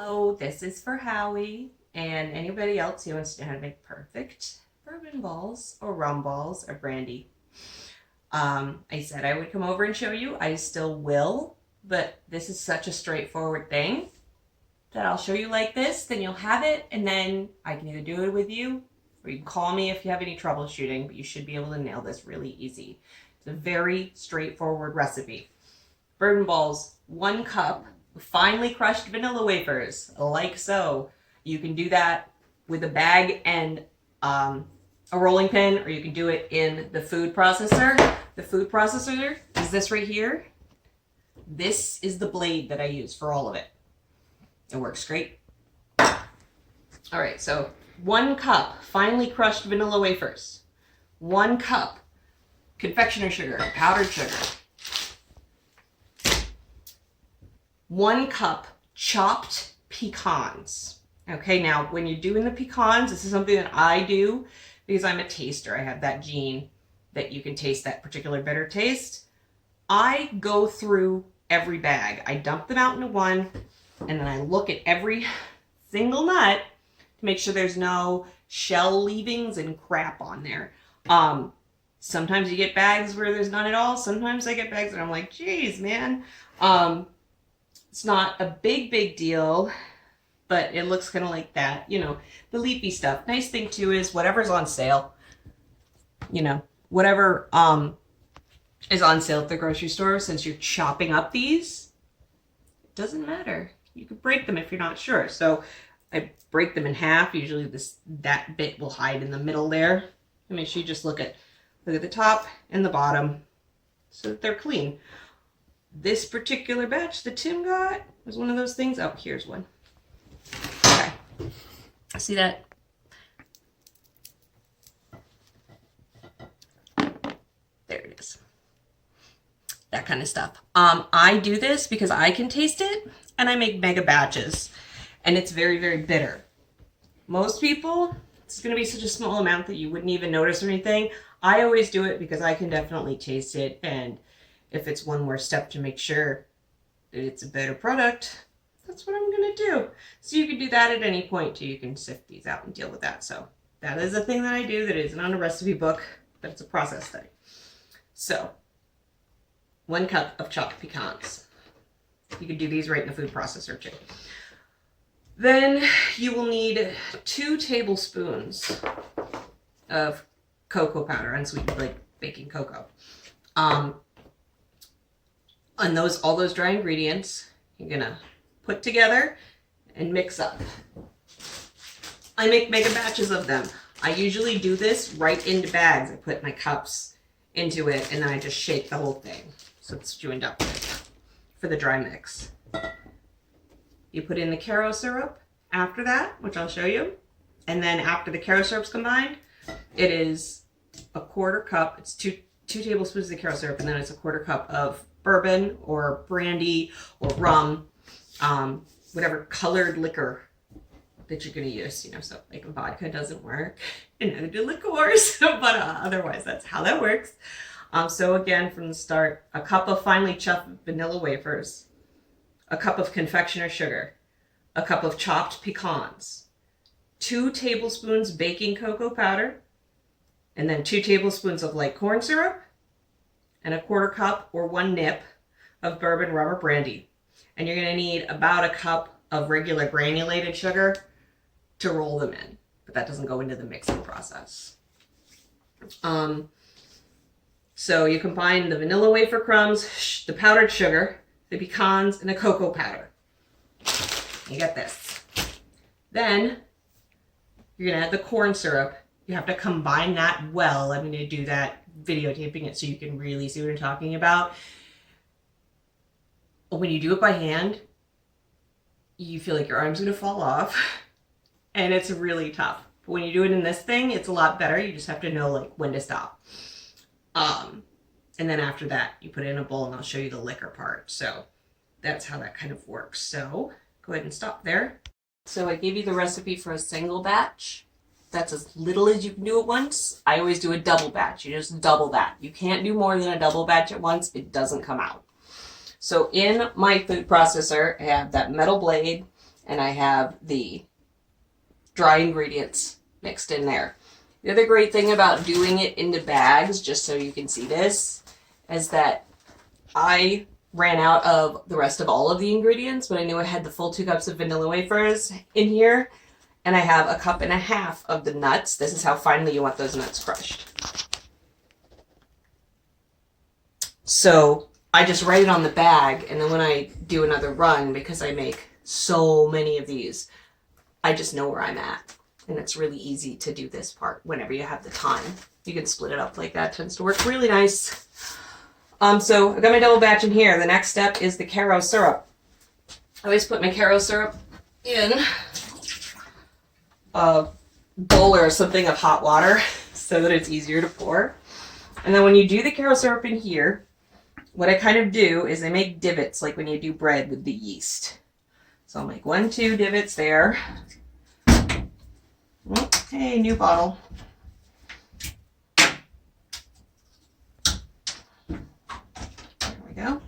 Hello, this is for Howie and anybody else who wants to know how to make perfect bourbon balls or rum balls or brandy. I said I would come over and show you. I still will, but this is such a straightforward thing that I'll show you like this, then you'll have it, and then I can either do it with you or you can call me if you have any troubleshooting, but you should be able to nail this really easy. It's a very straightforward recipe. Bourbon balls, 1 cup of finely crushed vanilla wafers, like so. You can do that with a bag and a rolling pin, or you can do it in the food processor. The food processor is this right here. This is the blade that I use for all of it. It works great. All right, so 1 cup finely crushed vanilla wafers, 1 cup confectioner sugar, powdered sugar, 1 cup chopped pecans. Okay, now when you're doing the pecans, this is something that I do because I'm a taster. I have that gene that you can taste that particular bitter taste. I go through every bag. I dump them out into one, and then I look at every single nut to make sure there's no shell leavings and crap on there. Sometimes you get bags where there's none at all. Sometimes I get bags and I'm like, geez, man. It's not a big deal, but it looks kind of like that, you know, the leafy stuff. Nice thing too is whatever's on sale, you know, whatever is on sale at the grocery store, since you're chopping up these, it doesn't matter. You can break them if you're not sure. So I break them in half. Usually that bit will hide in the middle there. And make sure you just look at the top and the bottom so that they're clean. This particular batch that Tim got was one of those things. Oh, here's one. Okay. See that? There it is. That kind of stuff. I do this because I can taste it, and I make mega batches, and it's very bitter. Most people, it's going to be such a small amount that you wouldn't even notice or anything. I always do it because I can definitely taste it, and if it's one more step to make sure that it's a better product, that's what I'm going to do. So you can do that at any point too. You can sift these out and deal with that. So that is a thing that I do that isn't on a recipe book, but it's a process thing. So 1 cup of chopped pecans. You can do these right in the food processor too. Then you will need 2 tablespoons of cocoa powder, unsweetened, like baking cocoa. And all those dry ingredients, you're gonna put together and mix up. I make mega batches of them. I usually do this right into bags. I put my cups into it, and then I just shake the whole thing. So it's joined up with for the dry mix. You put in the Caro syrup after that, which I'll show you. And then after the Caro syrup's combined, it is a 1/4 cup. It's two tablespoons of the Caro syrup, and then it's a 1/4 cup of bourbon or brandy or rum, whatever colored liquor that you're going to use, you know. So like vodka doesn't work, and neither do liqueurs, but otherwise that's how that works. So again, from the start, a cup of finely chopped vanilla wafers, a cup of confectioner sugar, a cup of chopped pecans, 2 tablespoons baking cocoa powder, and then 2 tablespoons of light corn syrup, and a 1/4 cup or 1 nip of bourbon, rum, or brandy. And you're going to need about a cup of regular granulated sugar to roll them in, but that doesn't go into the mixing process. So you combine the vanilla wafer crumbs, the powdered sugar, the pecans, and the cocoa powder. You get this. Then you're going to add the corn syrup. You have to combine that well. I'm going to do that videotaping it so you can really see what I'm talking about. When you do it by hand, you feel like your arm's going to fall off, and it's really tough. But when you do it in this thing, it's a lot better. You just have to know like when to stop. And then after that, you put it in a bowl, and I'll show you the liquor part. So that's how that kind of works. So go ahead and stop there. So I gave you the recipe for a single batch. That's as little as you can do at once. I always do a double batch. You just double that. You can't do more than a double batch at once. It doesn't come out. So in my food processor, I have that metal blade, and I have the dry ingredients mixed in there. The other great thing about doing it into bags, just so you can see this, is that I ran out of the rest of all of the ingredients, but I knew I had the full 2 cups of vanilla wafers in here, and I have 1.5 cups of the nuts. This is how finely you want those nuts crushed. So I just write it on the bag, and then when I do another run, because I make so many of these, I just know where I'm at. And it's really easy to do this part whenever you have the time. You can split it up like that. It tends to work really nice. So I've got my double batch in here. The next step is the Caro syrup. I always put my Caro syrup in a bowl or something of hot water so that it's easier to pour. And then when you do the Caro syrup in here, what I kind of do is I make divots like when you do bread with the yeast. So I'll make 1, 2 divots there. Oh, hey, new bottle. There we go.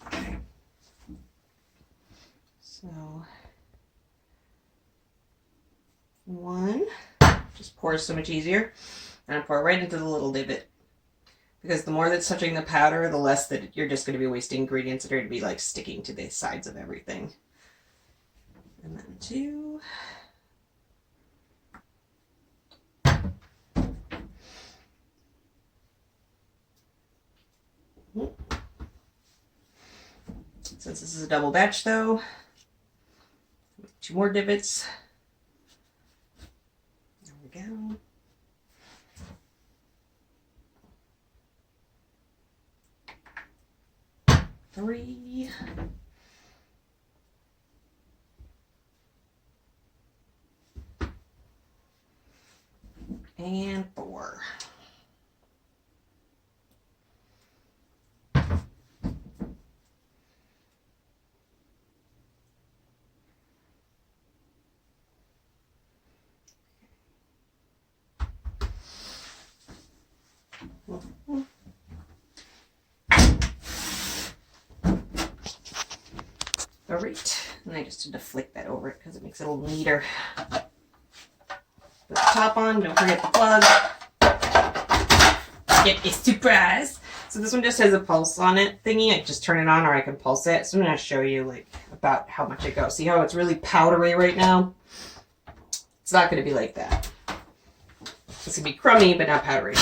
Okay. So, 1, just pours so much easier. And I pour right into the little divot. Because the more that's touching the powder, the less that you're just going to be wasting ingredients that are going to be like sticking to the sides of everything. And then 2. Since this is a double batch though, 2 more divots. There we go. Three. And 4. All right, and I just need to flick that over it because it makes it a little neater. Put the top on, don't forget the plug. Get a surprise. So this one just has a pulse on it thingy. I just turn it on or I can pulse it. So I'm gonna show you like about how much it goes. See how it's really powdery right now? It's not gonna be like that. It's gonna be crummy, but not powdery.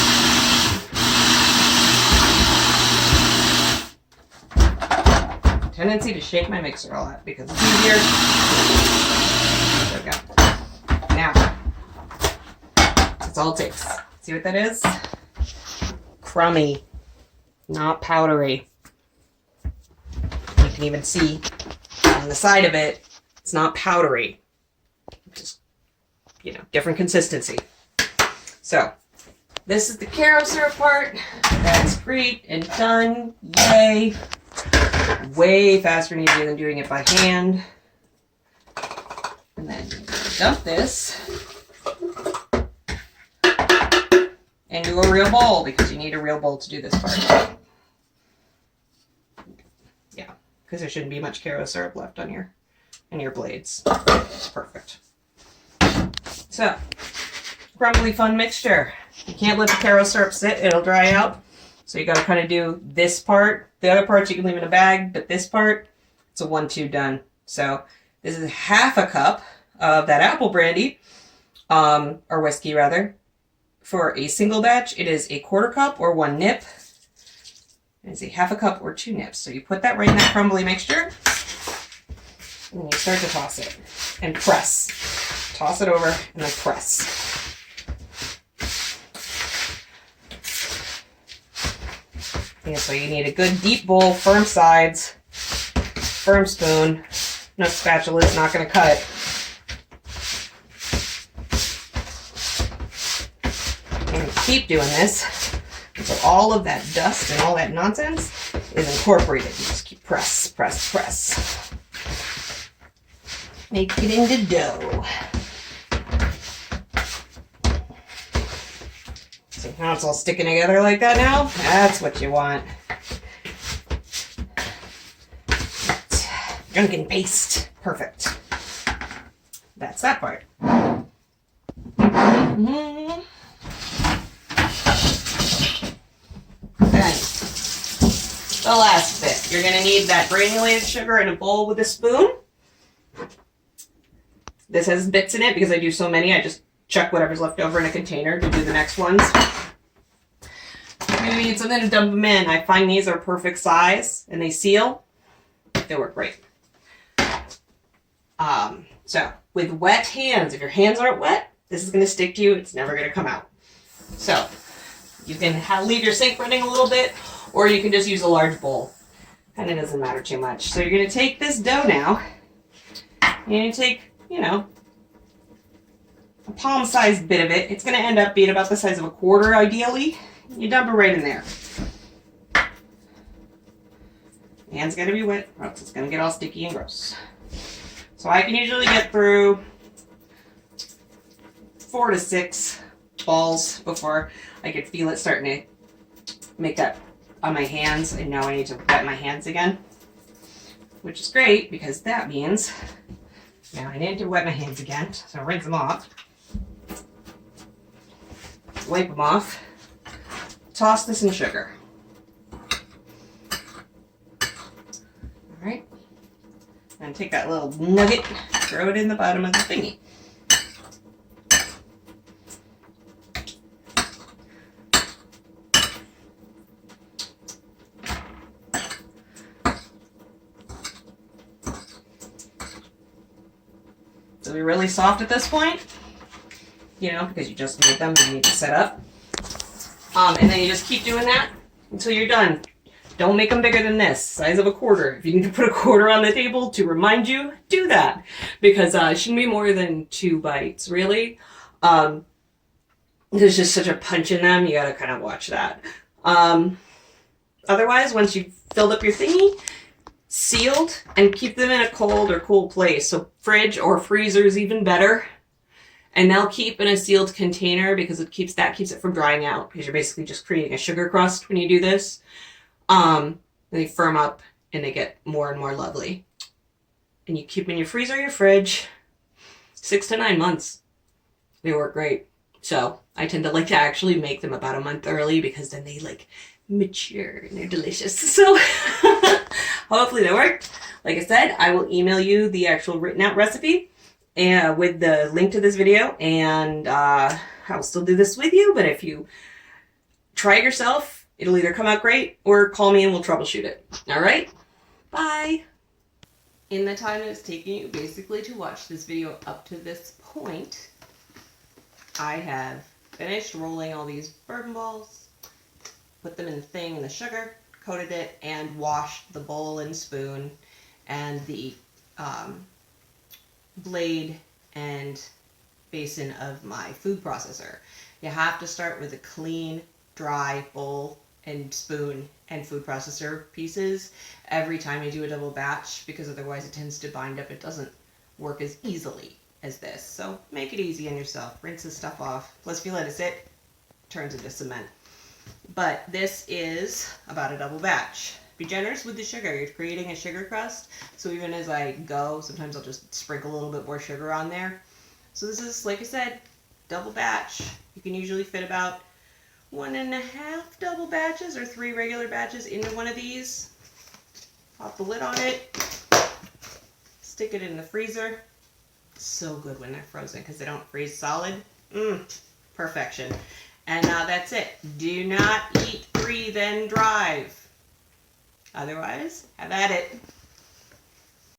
Tendency to shake my mixer a lot because it's easier. There we go. Now, that's all it takes. See what that is? Crummy, not powdery. You can even see on the side of it, it's not powdery. Just, you know, different consistency. So, this is the Caro syrup part. That's great and done. Yay. Way faster and easier than doing it by hand. And then dump this into a real bowl because you need a real bowl to do this part. Yeah, because there shouldn't be much Caro syrup left on your blades. It's perfect. So, crumbly fun mixture. You can't let the Caro syrup sit, it'll dry out. So you got to kind of do this part. The other parts you can leave in a bag, but this part, it's a 1-2 done. So this is 1/2 cup of that apple brandy, or whiskey rather. For a single batch, it is a 1/4 cup or 1 nip. It's a 1/2 cup or 2 nips. So you put that right in that crumbly mixture, and then you start to toss it and press. Toss it over and then press. Yeah, so you need a good deep bowl, firm sides, firm spoon. No spatula is not going to cut it. And keep doing this until all of that dust and all that nonsense is incorporated. You just keep press, press, press. Make it into dough. So now it's all sticking together like that now. That's what you want. drunken paste. Perfect. That's that part. Then, the last bit. You're going to need that granulated sugar in a bowl with a spoon. This has bits in it because I do so many. I just chuck whatever's left over in a container to do the next ones. You're going to need something to dump them in. I find these are perfect size and they seal. They work great. So with wet hands, if your hands aren't wet, this is going to stick to you. It's never going to come out. So you can leave your sink running a little bit, or you can just use a large bowl. And it doesn't matter too much. So you're going to take this dough now, and you take, you know, a palm-sized bit of it. It's going to end up being about the size of a quarter, ideally. You dump it right in there. Hands got to be wet, or else it's going to get all sticky and gross. So I can usually get through 4 to 6 balls before I can feel it starting to make that on my hands. And now I need to wet my hands again, which is great because that means now I need to wet my hands again. So rinse them off, wipe them off, toss this in sugar. All right. And take that little nugget, throw it in the bottom of the thingy. They'll be really soft at this point, you know, because you just made them and you need to set up. And then you just keep doing that until you're done. Don't make them bigger than this, size of a quarter. If you need to put a quarter on the table to remind you, do that. Because it shouldn't be more than 2 bites, really. There's just such a punch in them, you gotta kind of watch that. Otherwise, once you've filled up your thingy, sealed, and keep them in a cold or cool place. So fridge or freezer is even better. And they'll keep in a sealed container because it keeps it from drying out. Because you're basically just creating a sugar crust when you do this. They firm up and they get more and more lovely. And you keep them in your freezer or your fridge 6 to 9 months. They work great. So I tend to like to actually make them about a month early because then they like mature and they're delicious. So hopefully they work. Like I said, I will email you the actual written out recipe and with the link to this video, and I'll still do this with you. But if you try it yourself, it'll either come out great or call me and we'll troubleshoot it. All right? Bye. In the time it's taking you basically to watch this video up to this point, I have finished rolling all these bourbon balls, put them in the thing in the sugar, coated it, and washed the bowl and spoon and the blade and basin of my food processor. You have to start with a clean, dry bowl and spoon and food processor pieces every time you do a double batch, because otherwise it tends to bind up. It doesn't work as easily as this. So make it easy on yourself. Rinse this stuff off. Plus if you let it sit, it turns into cement. But this is about a double batch. Be generous with the sugar. You're creating a sugar crust. So even as I go, sometimes I'll just sprinkle a little bit more sugar on there. So this is, like I said, double batch. You can usually fit about 1.5 double batches or 3 regular batches into one of these. Pop the lid on it. Stick it in the freezer. So good when they're frozen because they don't freeze solid. Perfection. And that's it. Do not eat 3, then drive. Otherwise, have at it.